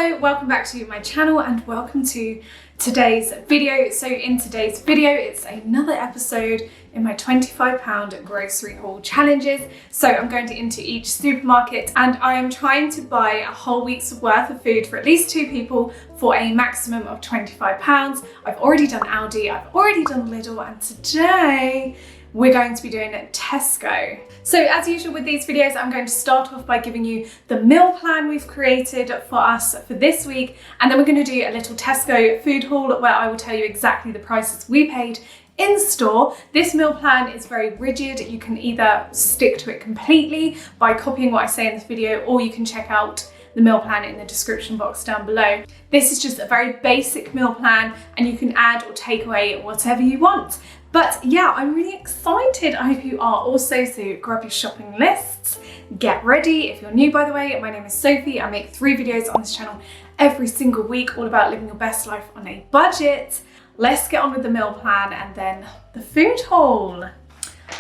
Hello, welcome back to my channel and welcome to today's video. So in today's video, it's another episode in my £25 grocery haul challenges. So I'm going into each supermarket and I am trying to buy a whole week's worth of food for at least 2 people for a maximum of £25. I've already done Aldi, I've already done Lidl, and today we're going to be doing Tesco. So as usual with these videos, I'm going to start off by giving you the meal plan we've created for us for this week, and then we're going to do a little Tesco food haul where I will tell you exactly the prices we paid in store. This meal plan is very rigid. You can either stick to it completely by copying what I say in this video, or you can check out the meal plan in the description box down below. This is just a very basic meal plan and you can add or take away whatever you want. But yeah, I'm really excited. I hope you are also, so grab your shopping lists, get ready. If you're new, by the way, my name is Sophie. I make 3 videos on this channel every single week, all about living your best life on a budget. Let's get on with the meal plan and then the food haul.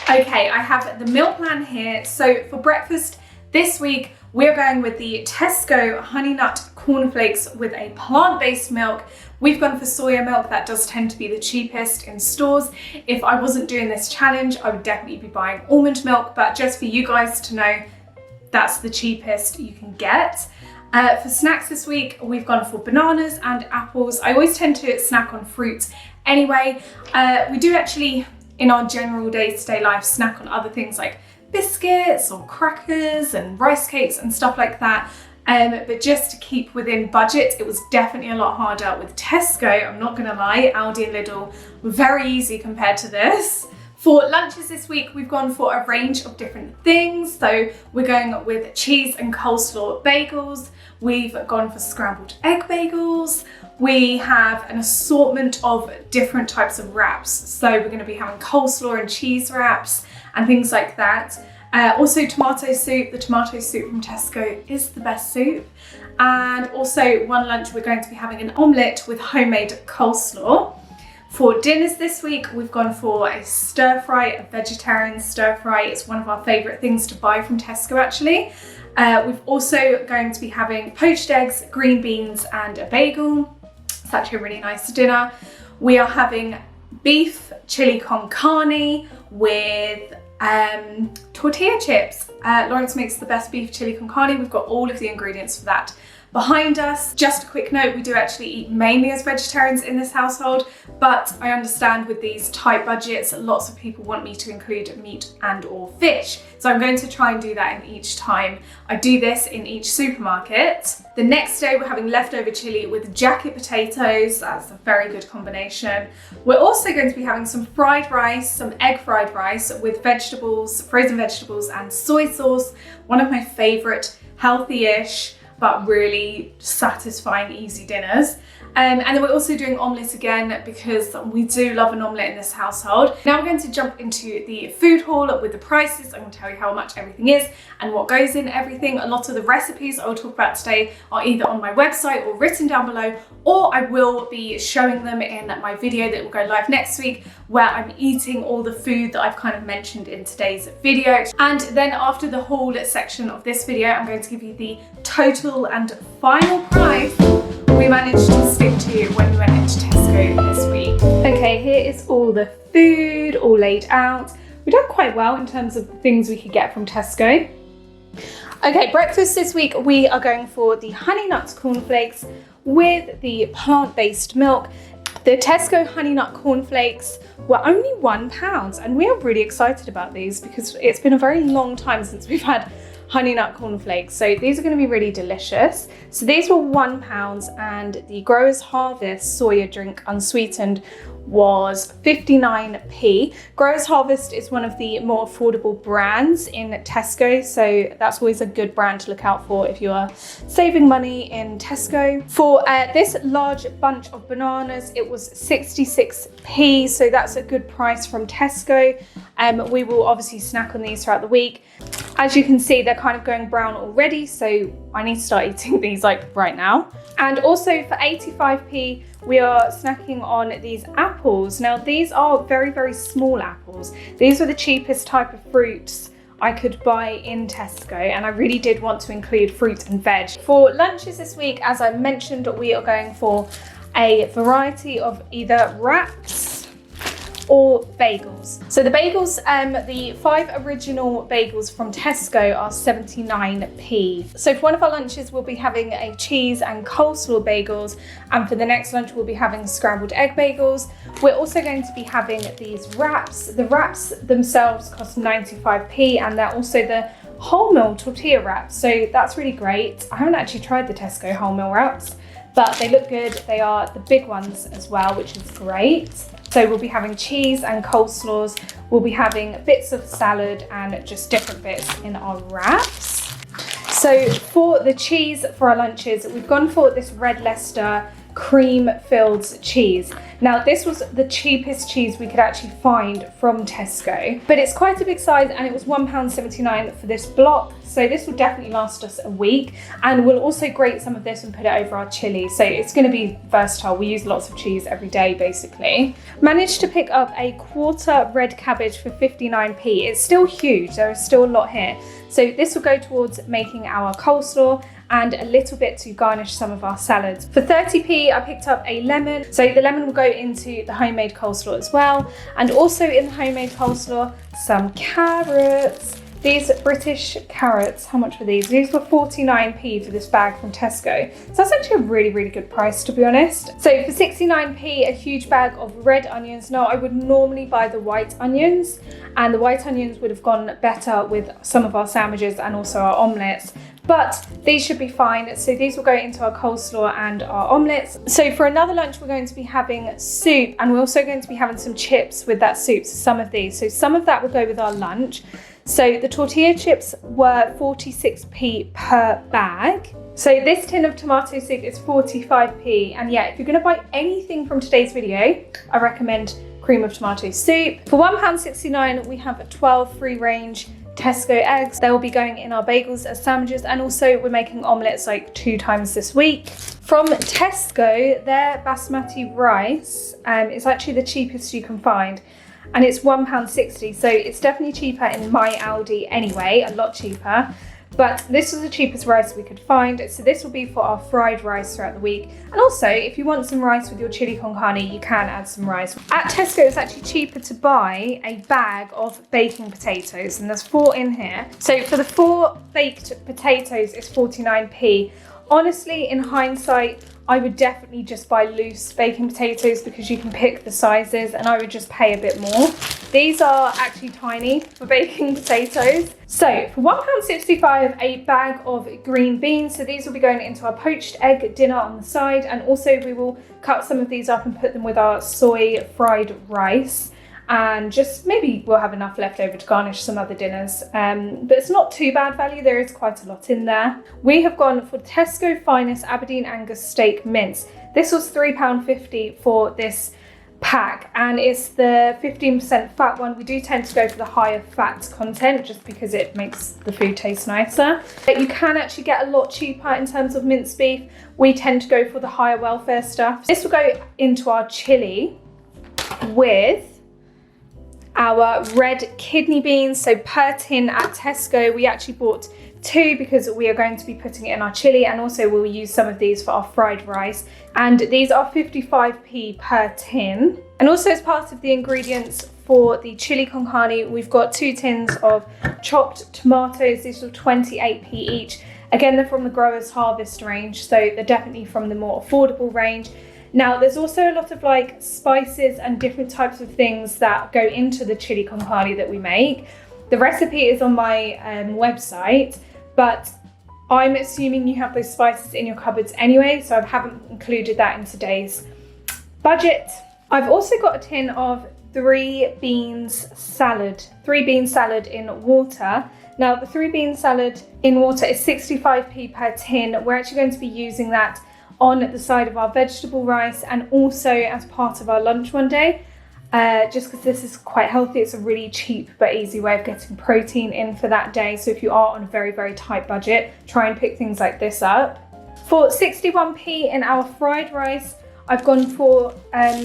Okay, I have the meal plan here. So for breakfast this week, we're going with the Tesco Honey Nut cornflakes with a plant-based milk. We've gone for soya milk. That does tend to be the cheapest in stores. If I wasn't doing this challenge, I would definitely be buying almond milk, but just for you guys to know, that's the cheapest you can get. For snacks this week, we've gone for bananas and apples. I always tend to snack on fruits anyway. We do actually, in our general day-to-day life, snack on other things like biscuits or crackers and rice cakes and stuff like that. But just to keep within budget, it was definitely a lot harder with Tesco. I'm not gonna lie, Aldi and Lidl were very easy compared to this. For lunches this week, we've gone for a range of different things. So we're going with cheese and coleslaw bagels. We've gone for scrambled egg bagels. We have an assortment of different types of wraps. So we're gonna be having coleslaw and cheese wraps and things like that. Also tomato soup. The tomato soup from Tesco is the best soup. And also one lunch, we're going to be having an omelette with homemade coleslaw. For dinners this week, we've gone for a stir fry, a vegetarian stir fry. It's one of our favorite things to buy from Tesco actually. We've also going to be having poached eggs, green beans and a bagel. It's actually a really nice dinner. We are having beef chili con carne with tortilla chips. Lawrence makes the best beef chili con carne. We've got all of the ingredients for that behind us. Just a quick note, we do actually eat mainly as vegetarians in this household, but I understand with these tight budgets, lots of people want me to include meat and or fish. So I'm going to try and do that in each time I do this in each supermarket. The next day we're having leftover chili with jacket potatoes. That's a very good combination. We're also going to be having some fried rice, some egg fried rice with vegetables, frozen vegetables and soy sauce. One of my favorite healthy-ish but really satisfying, easy dinners. And then we're also doing omelette again because we do love an omelette in this household. Now we're going to jump into the food haul with the prices. I'm going to tell you how much everything is and what goes in everything. A lot of the recipes I will talk about today are either on my website or written down below, or I will be showing them in my video that will go live next week, where I'm eating all the food that I've kind of mentioned in today's video. And then after the haul section of this video, I'm going to give you the total and final price we managed to stick to when we went into Tesco this week. Okay, here is all the food all laid out. We've done quite well in terms of the things we could get from Tesco. Okay, breakfast this week, we are going for the Honey Nut cornflakes with the plant-based milk. The Tesco Honey Nut cornflakes were only £1, and we are really excited about these because it's been a very long time since we've had Honey Nut cornflakes. So these are going to be really delicious. So these were £1, and the Growers Harvest soya drink unsweetened was 59p. Growers Harvest is one of the more affordable brands in Tesco, so that's always a good brand to look out for if you are saving money in Tesco. For this large bunch of bananas, it was 66p, so that's a good price from Tesco. We will obviously snack on these throughout the week. As you can see, they're kind of going brown already, so I need to start eating these like right now. And also for 85p, we are snacking on these apples. Now these are very, very small apples. These are the cheapest type of fruits I could buy in Tesco, and I really did want to include fruit and veg. For lunches this week, as I mentioned, we are going for a variety of either wraps or bagels. So the bagels, the 5 original bagels from Tesco are 79p. So for one of our lunches, we'll be having a cheese and coleslaw bagels, and for the next lunch, we'll be having scrambled egg bagels. We're also going to be having these wraps. The wraps themselves cost 95p, and they're also the wholemeal tortilla wraps. So that's really great. I haven't actually tried the Tesco wholemeal wraps, but they look good. They are the big ones as well, which is great. So we'll be having cheese and coleslaws. We'll be having bits of salad and just different bits in our wraps. So for the cheese for our lunches, we've gone for this red Leicester cream-filled cheese. Now, this was the cheapest cheese we could actually find from Tesco, but it's quite a big size, and it was £1.79 for this block. So this will definitely last us a week, and we'll also grate some of this and put it over our chili. So it's going to be versatile. We use lots of cheese every day, basically. Managed to pick up a quarter red cabbage for 59p. It's still huge. There is still a lot here. So this will go towards making our coleslaw, and a little bit to garnish some of our salads. For 30p, I picked up a lemon. So the lemon will go into the homemade coleslaw as well. And also in the homemade coleslaw, some carrots. These British carrots, how much were these? These were 49p for this bag from Tesco. So that's actually a really, really good price, to be honest. So for 69p, a huge bag of red onions. Now, I would normally buy the white onions, and the white onions would have gone better with some of our sandwiches and also our omelettes, but these should be fine. So these will go into our coleslaw and our omelettes. So for another lunch, we're going to be having soup, and we're also going to be having some chips with that soup. So some of these. So some of that will go with our lunch. So the tortilla chips were 46p per bag. So this tin of tomato soup is 45p. And yeah, if you're gonna buy anything from today's video, I recommend cream of tomato soup. For £1.69, we have 12 free range Tesco eggs. They will be going in our bagels as sandwiches, and also we're making omelettes like 2 times this week. From Tesco, their basmati rice is actually the cheapest you can find, and it's £1.60, so it's definitely cheaper in my Aldi anyway, a lot cheaper. But this was the cheapest rice we could find, so this will be for our fried rice throughout the week. And also, if you want some rice with your chili con carne, you can add some rice. At Tesco, it's actually cheaper to buy a bag of baking potatoes, and there's 4 in here. So for the 4 baked potatoes, it's 49p. Honestly, in hindsight, I would definitely just buy loose baking potatoes because you can pick the sizes, and I would just pay a bit more. These are actually tiny for baking potatoes. So for £1.65, a bag of green beans. So these will be going into our poached egg dinner on the side, and also we will cut some of these up and put them with our soy fried rice. And just maybe we'll have enough left over to garnish some other dinners. But it's not too bad value, there is quite a lot in there. We have gone for Tesco Finest Aberdeen Angus Steak Mince. This was £3.50 for this pack, and it's the 15% fat one. We do tend to go for the higher fat content just because it makes the food taste nicer. But you can actually get a lot cheaper in terms of minced beef. We tend to go for the higher welfare stuff. This will go into our chili with our red kidney beans. So per tin at Tesco, we actually bought 2 because we are going to be putting it in our chili, and also we'll use some of these for our fried rice. And these are 55p per tin. And also as part of the ingredients for the chili con carne, we've got 2 tins of chopped tomatoes. These are 28p each. Again, they're from the Growers Harvest range, so they're definitely from the more affordable range. Now, there's also a lot of like spices and different types of things that go into the chili con carne that we make. The recipe is on my website, but I'm assuming you have those spices in your cupboards anyway, so I haven't included that in today's budget. I've also got a tin of 3 beans salad in water. Now, the 3 bean salad in water is 65p per tin. We're actually going to be using that on the side of our vegetable rice, and also as part of our lunch one day, just because this is quite healthy. It's a really cheap but easy way of getting protein in for that day. So if you are on a very, very tight budget, try and pick things like this up. For 61p in our fried rice, I've gone for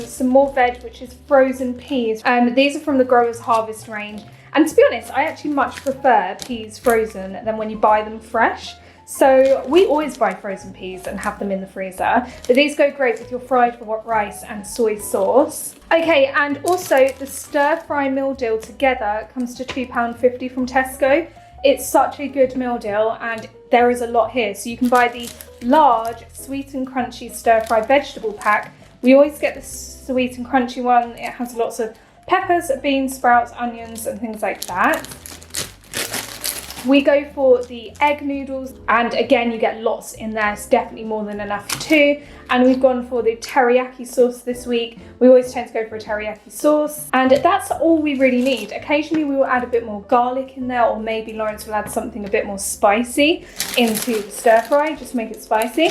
some more veg, which is frozen peas. These are from the Growers Harvest range, And to be honest, I actually much prefer peas frozen than when you buy them fresh. So we always buy frozen peas and have them in the freezer, but these go great with your fried rice and soy sauce. Okay, and also the stir fry meal deal together comes to £2.50 from Tesco. It's such a good meal deal and there is a lot here. So you can buy the large sweet and crunchy stir fry vegetable pack. We always get the sweet and crunchy one. It has lots of peppers, beans, sprouts, onions and things like that. We go for the egg noodles, and again you get lots in there, it's definitely more than enough too. And we've gone for the teriyaki sauce this week. We always tend to go for a teriyaki sauce, and that's all we really need. Occasionally we will add a bit more garlic in there, or maybe Lawrence will add something a bit more spicy into the stir fry, just to make it spicy.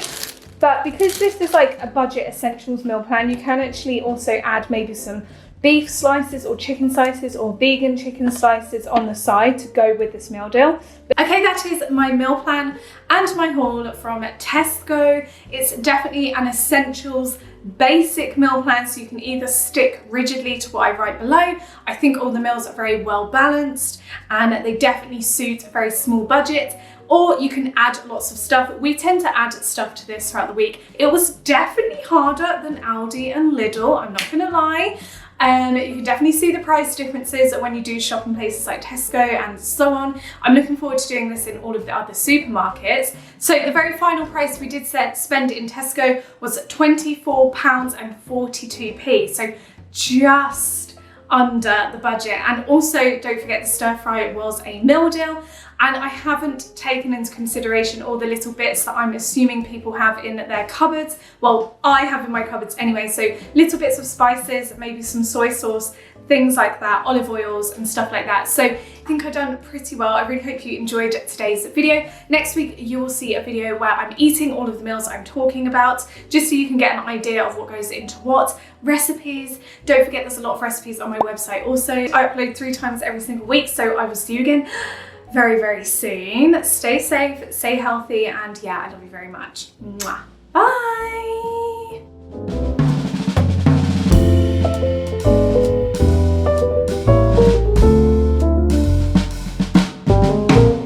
But because this is like a budget essentials meal plan, you can actually also add maybe some beef slices or chicken slices or vegan chicken slices on the side to go with this meal deal. Okay, that is my meal plan and my haul from Tesco. It's definitely an essentials basic meal plan, so you can either stick rigidly to what I write below. I think all the meals are very well balanced and they definitely suit a very small budget, or you can add lots of stuff. We tend to add stuff to this throughout the week. It was definitely harder than Aldi and Lidl, I'm not gonna lie. And you can definitely see the price differences when you do shop in places like Tesco and so on. I'm looking forward to doing this in all of the other supermarkets. So the very final price we did spend in Tesco was £24.42. So just under the budget. And also don't forget the stir fry was a meal deal. And I haven't taken into consideration all the little bits that I'm assuming people have in their cupboards. Well, I have in my cupboards anyway, so little bits of spices, maybe some soy sauce, things like that, olive oils and stuff like that. So I think I've done pretty well. I really hope you enjoyed today's video. Next week, you will see a video where I'm eating all of the meals I'm talking about, just so you can get an idea of what goes into what. Recipes, don't forget there's a lot of recipes on my website also. I upload 3 times every single week, so I will see you again very, very soon. Stay safe, stay healthy, and yeah, I love you very much. Mwah. Bye.